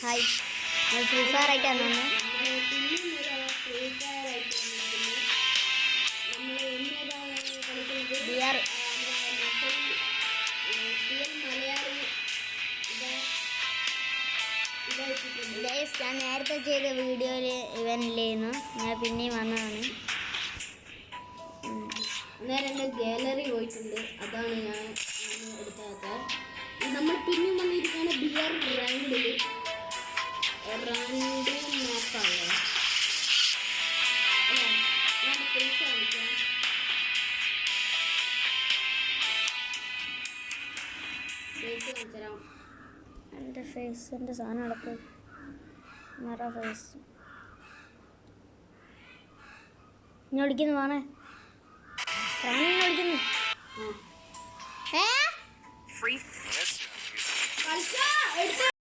Hi free fire ആയിട്ടാണ് വന്നത്. BR ഞാൻ നേരത്തെ ചെയ്ത വീഡിയോയിൽ ഇവനില്ലായിരുന്നു, ഞാൻ പിന്നെയും വന്നതാണ്. അന്നേരം എൻ്റെ ഗാലറി പോയിട്ടുണ്ട്, അതാണ് ഞാൻ എടുക്കാത്ത. നമ്മൾ പിന്നെയും വന്നിരിക്കുകയാണ് ബിആർ റാൻഡിൽ മാപ്പാണ്. ഞാൻ ഫേസ് കാണിക്കാം. ഫേസ് കാണിച്ചരാം. എൻ്റെ ഫേസിൻ്റെ സാധനം അടക്കം വേറെ ഫേസ് ഞാൻ വിളിക്കുന്നു. വേണേ റാണി വിളിക്കുന്നു. കളിച്ചാ എടുത്ത